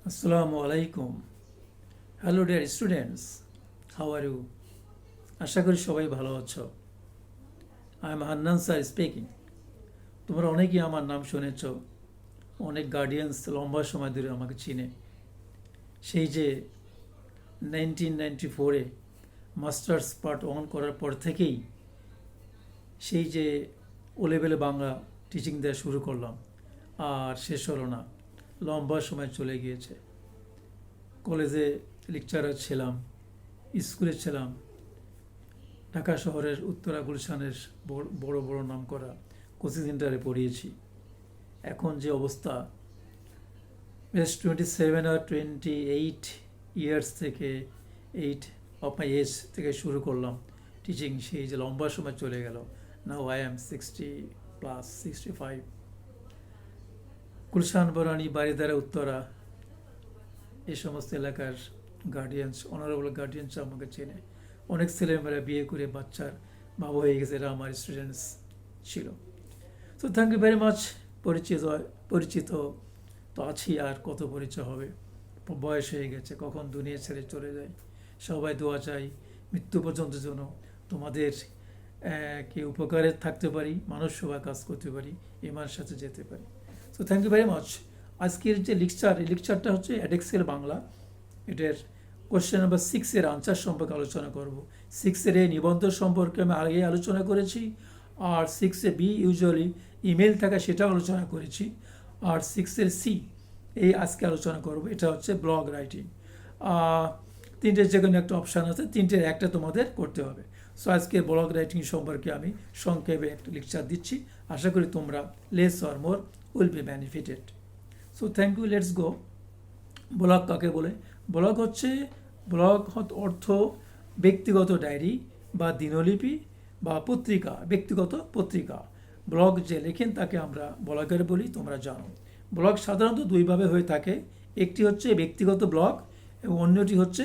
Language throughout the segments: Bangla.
Assalamu alaikum. Hello dear students. How are you? আশা করি সবাই ভালো আছো। I am Hannan sir speaking. তোমরা অনেকেই আমার নাম শুনেছ। অনেক গার্ডিয়ানস লম্বা সময় ধরে আমাকে চিনে। সেই যে 1994-এ মাস্টার্স পার্ট 1 করার পর থেকেই সেই যে ও লেভেলে বাংলা টিচিং দেওয়া শুরু করলাম, আর শেষ হলো না, লম্বা সময় চলে গিয়েছে। কলেজে লেকচারার ছিলাম, স্কুলে ছিলাম, ঢাকা শহরের উত্তরা গুলশানের বড় বড় নাম করা কোচিং সেন্টারে পড়িয়েছি। এখন যে অবস্থা, বেশ 27 আর 28 ইয়ার্স থেকে 8 অফ মাই এজ থেকে শুরু করলাম টিচিং। সেই যে লম্বা সময় চলে গেল। Now I am 65+। Gulshan, Banani, Baridhara, Uttara, এই সমস্ত এলাকার গার্ডিয়ানস, অনারেবল গার্ডিয়ানস আমাকে চেনে। অনেক ছেলেমেয়েরা বিয়ে করে বাচ্চার বাবা হয়ে গেছে, এরা আমার স্টুডেন্টস ছিল। তো থ্যাংক ইউ ভেরি মাচ। পরিচিত তো আছি, আর কত পরিচয় হবে। বয়স হয়ে গেছে, কখন দুনিয়া ছেড়ে চলে যায়। সবাই দোয়া চাই মৃত্যু পর্যন্ত যেন তোমাদের কে উপকারে থাকতে পারি, মানুষ সেবা কাজ করতে পারি, ইমানের সাথে যেতে পারি। So thank you very much. আজকের যে লেকচার, এই লেকচারটা হচ্ছে edexcel বাংলা। এটার কোশ্চেন নাম্বার 6-এর আনসার সম্পর্কে আলোচনা করব। 6-এর এই নিবন্ধ সম্পর্কে আমি আগে আলোচনা করেছি, আর 6-এ বি ইউজুয়ালি ইমেল থাকা সেটাও আলোচনা করেছি, আর 6-এর সি এই আজকে আলোচনা করব। এটা হচ্ছে ব্লগ রাইটিং। তিনটের যে কোনো একটা অপশান আছে, তিনটের একটা তোমাদের করতে হবে। সো আজকে ব্লগ রাইটিং সম্পর্কে আমি সংক্ষেপে একটা লেকচার দিচ্ছি। আশা করি তোমরা less or more will be benefited. So thank you, let's go. Blog কাকে বলে? ব্লগ হচ্ছে, ব্লগ অর্থ ব্যক্তিগত ডায়েরি বা দিনলিপি বা পত্রিকা, ব্যক্তিগত পত্রিকা। ব্লগ যে লেখেন তাকে আমরা ব্লগার বলি, তোমরা জানো। ব্লগ সাধারণত দুইভাবে হয়ে থাকে। একটি হচ্ছে ব্যক্তিগত ব্লগ এবং অন্যটি হচ্ছে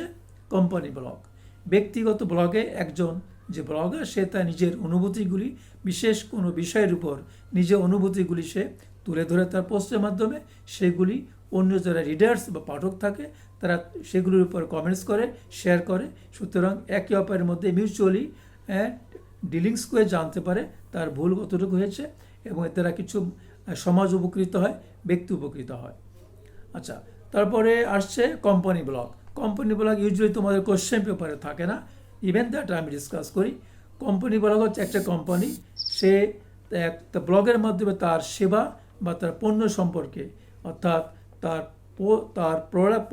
কোম্পানি ব্লগ। ব্যক্তিগত ব্লগে একজন যে ব্লগার, সে তার নিজের অনুভূতিগুলি, বিশেষ কোনো বিষয়ের উপর নিজের অনুভূতিগুলি সে তুলে ধরে তার পোস্টের মাধ্যমে। সেগুলি অন্য যারা রিডার্স বা পাঠক থাকে তারা সেগুলির উপর কমেন্টস করে, শেয়ার করে। সুতরাং একে অপরের মধ্যে মিউচুয়ালি ডিলিংস করে জানতে পারে তার ভুল কতটুকু হয়েছে, এবং তারা কিছু সমাজ উপকৃত হয়, ব্যক্তি উপকৃত হয়। আচ্ছা, তারপরে আসছে company blog. Company blog usually তোমাদের কোশ্চেন পেপারে থাকে না, ইভেন দ্যাট আমি ডিসকাস করি। কোম্পানি ব্লগ হচ্ছে একটা কোম্পানি, সে একটা ব্লগের মাধ্যমে তার সেবা বা তার পণ্য সম্পর্কে, অর্থাৎ তার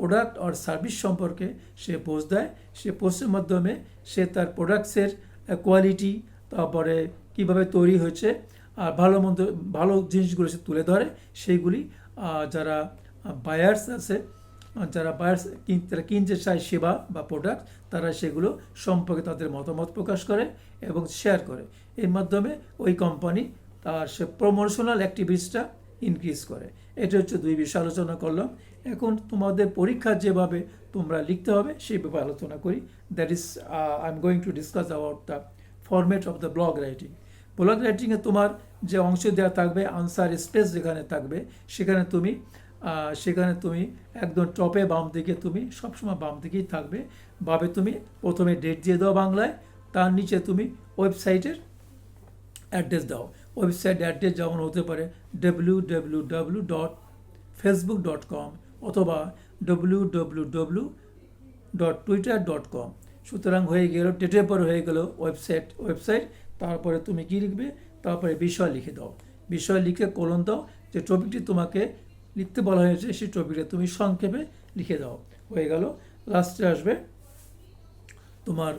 প্রোডাক্ট আর সার্ভিস সম্পর্কে সে পোস্ট দেয়। সে পোস্টের মাধ্যমে সে তার প্রোডাক্টসের কোয়ালিটি, তারপরে কিভাবে তৈরি হয়েছে, আর ভালো জিনিসগুলো সে তুলে ধরে। সেইগুলি যারা বায়ার্স আছে, যারা কিনতে চায় সেবা বা প্রোডাক্ট, তারা সেগুলো সম্পর্কে তাদের মতামত প্রকাশ করে এবং শেয়ার করে। এর মাধ্যমে ওই কোম্পানি তার সে প্রমোশনাল অ্যাক্টিভিটিসটা ইনক্রিজ করে। এটা হচ্ছে দুই বিষয় আলোচনা করলাম। এখন তোমাদের পরীক্ষা যেভাবে তোমরা লিখতে হবে সেই ব্যাপারে আলোচনা করি। That is I am going to discuss about the format of the blog writing. Blog রাইটিংয়ে তোমার যে অংশ দেওয়া থাকবে, আনসার স্পেস যেখানে থাকবে, সেখানে তুমি একদম টপে বাম দিকে, তুমি সবসময় বাম দিকেই থাকবে ভাবে তুমি প্রথমে ডেট দিয়ে দাও বাংলায়, তার নিচে তুমি ওয়েবসাইটের অ্যাড্রেস দাও। ওয়েবসাইট অ্যাড্রেস যেমন হতে পারে www.facebook.com অথবা www.twitter.com। সুতরাং হয়ে গেল, ডেটের পরে হয়ে গেল ওয়েবসাইট। তারপরে তুমি কি লিখবে? তারপরে বিষয় লিখে দাও। বিষয় লিখে কলম দাও। যে টপিকটি তোমাকে লিখতে বলা হয়েছে সেই টপিকটা তুমি সংক্ষেপে লিখে দাও। হয়ে গেল। লাস্টে আসবে তোমার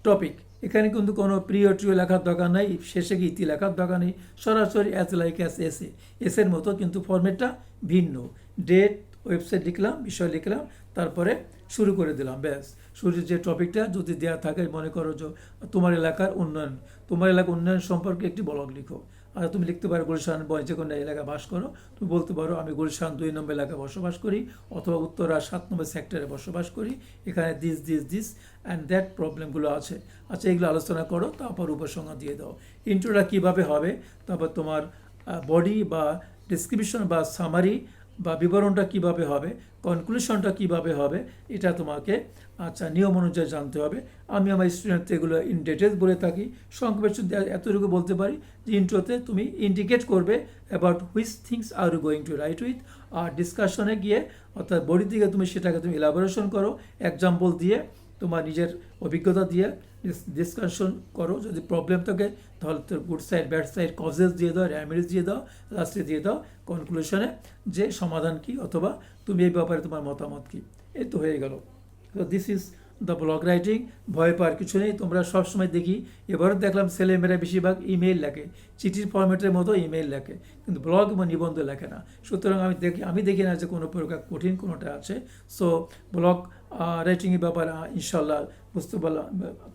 টপিক। এখানে কিন্তু কোনো প্রিয় ট্রিও লেখার দরকার নাই, শেষে কি ইতি লেখার দরকার নেই। সরাসরি অ্যাজ লাইক অ্যাজ এসের মতো, কিন্তু ফরম্যাটটা ভিন্ন। ডেট, ওয়েবসাইট লিখলাম, বিষয় লিখলাম, তারপরে শুরু করে দিলাম। ব্যাস, শুরুর যে টপিকটা যদি দেওয়া থাকে, মনে করো যে তোমার এলাকার উন্নয়ন সম্পর্কে একটি ব্লগ লিখো। আর তুমি লিখতে পারো গুলশান যে কোনো এলাকায় বাস করো, তুমি বলতে পারো আমি গুলশান 2 নম্বর এলাকায় বসবাস করি, অথবা উত্তরা 7 নম্বর সেক্টরে বসবাস করি, এখানে দিস অ্যান্ড দ্যাট প্রবলেমগুলো আছে। আচ্ছা, এগুলো আলোচনা করো, তারপর উপসংহার দিয়ে দাও। ইন্ট্রোটা কীভাবে হবে, তারপর তোমার বডি বা ডিসক্রিপশন বা সামারি বা বিবরণটা কিভাবে হবে, কনক্লুশনটা কিভাবে হবে, এটা তোমাকে নিয়ম অনুযায়ী জানতে হবে। আমি আমার স্টুডেন্টদের এগুলো ইন ডিটেলস বলে থাকি। সংক্ষেপে শুধু এতটুকু বলতে পারি যে ইন্ট্রোতে তুমি ইন্ডিকেট করবে about which things are you going to write with, আর ডিসকাশনে গিয়ে অর্থাৎ বডির দিকে তুমি সেটাকে তুমি এলাবোরেশন করো এক্সাম্পল দিয়ে, তোমার নিজের অভিজ্ঞতা দিয়ে ডিসকাশন করো। যদি প্রবলেম থাকে তাহলে তোর good side bad side causes দিয়ে দাও, রেমেডিস দিয়ে দাও, লাস্টে দিয়ে দাও কনক্লুশনে যে সমাধান কি অথবা তুমি এই ব্যাপারে তোমার মতামত কি। এই তো হয়ে গেল। তো this is the blog writing. ভয় পাওয়ার কিছু নেই। তোমরা সবসময় দেখি, এবারও দেখলাম ছেলেমেয়েরা বেশিরভাগ ইমেইল লেখে, চিঠির ফরম্যাটের মতো ইমেইল লেখে, কিন্তু ব্লগ বা নিবন্ধ লেখে না। সুতরাং আমি দেখি না যে কোনো প্রকার কঠিন কোনোটা আছে। সো ব্লগ রাইটিংয়ের ব্যাপারে ইনশাল্লাহ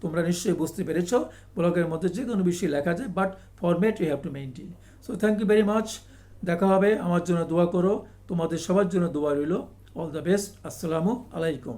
তোমরা নিশ্চয়ই বুঝতে পেরেছ। ব্লগের মধ্যে যে কোনো বিষয় লেখা যায়, but format you have to maintain. So thank you very much. দেখা হবে। আমার জন্য দোয়া করো, তোমাদের সবার জন্য দোয়া রইল। All the best. আসসালামু আলাইকুম।